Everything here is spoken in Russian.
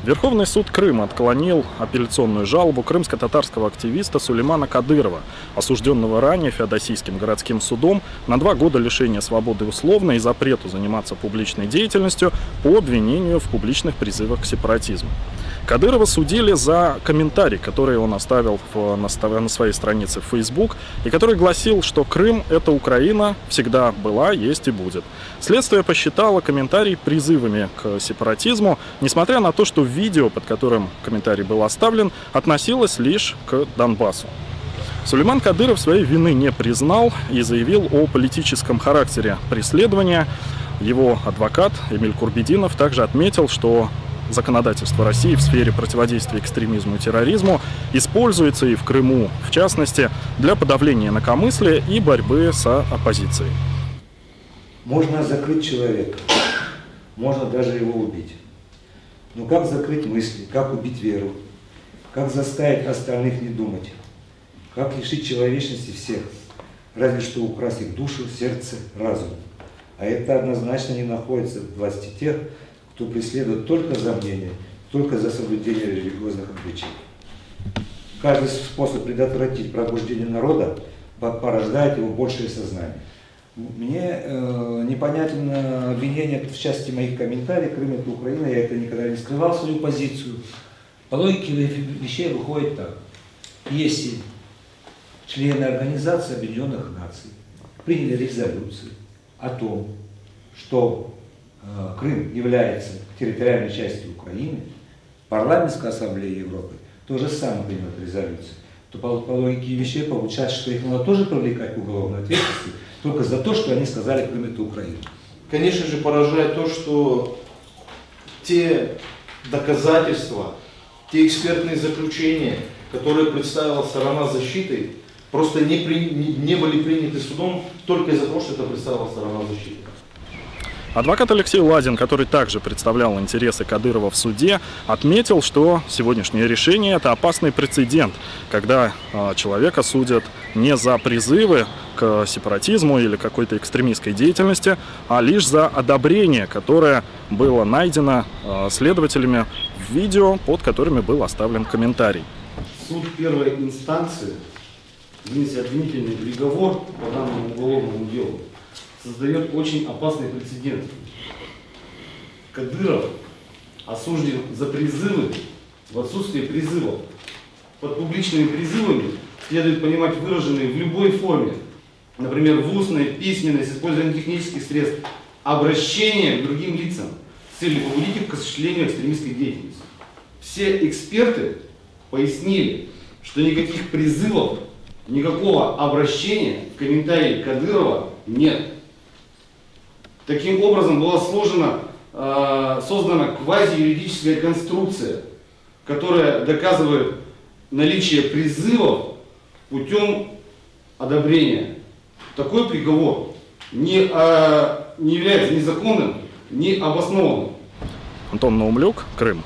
Верховный суд Крыма отклонил апелляционную жалобу крымско-татарского активиста Сулеймана Кадырова, осужденного ранее Феодосийским городским судом на 2 года лишения свободы условно и запрету заниматься публичной деятельностью по обвинению в публичных призывах к сепаратизму. Кадырова судили за комментарий, который он оставил на своей странице в Facebook, и который гласил, что Крым – это Украина, всегда была, есть и будет. Следствие посчитало комментарий призывами к сепаратизму, несмотря на то, что видео, под которым комментарий был оставлен, относилось лишь к Донбассу. Сулейман Кадыров своей вины не признал и заявил о политическом характере преследования. Его адвокат Эмиль Курбединов также отметил, что законодательство России в сфере противодействия экстремизму и терроризму используется и в Крыму, в частности, для подавления инакомыслия и борьбы с оппозицией. Можно закрыть человека, можно даже его убить. Но как закрыть мысли, как убить веру, как заставить остальных не думать, как лишить человечности всех, разве что украсть их душу, сердце, разум. А это однозначно не находится в власти тех, кто преследует только за мнение, только за соблюдение религиозных обычаев. Каждый способ предотвратить пробуждение народа порождает его большее сознание. Мне непонятно обвинение в части моих комментариев. Крым – это Украина, я это никогда не скрывал, свою позицию. По логике вещей выходит так. Если члены Организации Объединенных Наций приняли резолюцию о том, что Крым является территориальной частью Украины, Парламентская ассамблея Европы то же самое приняла резолюцию, то по логике вещей получается, что их надо тоже привлекать к уголовной ответственности, только за то, что они сказали, Крым это Украина. Конечно же, поражает то, что те доказательства, те экспертные заключения, которые представила сторона защиты, просто не были приняты судом только из-за того, что это представила сторона защиты. Адвокат Алексей Ладин, который также представлял интересы Кадырова в суде, отметил, что сегодняшнее решение – это опасный прецедент, когда человека судят не за призывы к сепаратизму или какой-то экстремистской деятельности, а лишь за одобрение, которое было найдено следователями в видео, под которыми был оставлен комментарий. Суд первой инстанции, вынес обвинительный приговор по данному уголовному делу, создает очень опасный прецедент. Кадыров осужден за призывы в отсутствии призывов. Под публичными призывами следует понимать выраженные в любой форме, например, в устной, письменной, с использованием технических средств, обращение к другим лицам с целью побудить их к осуществлению экстремистской деятельности. Все эксперты пояснили, что никаких призывов, никакого обращения в комментарии Кадырова нет. Таким образом была создана квазиюридическая конструкция, которая доказывает наличие призывов путем одобрения. Такой приговор не является ни законным, ни обоснованным. Антон Наумлюк, Крым.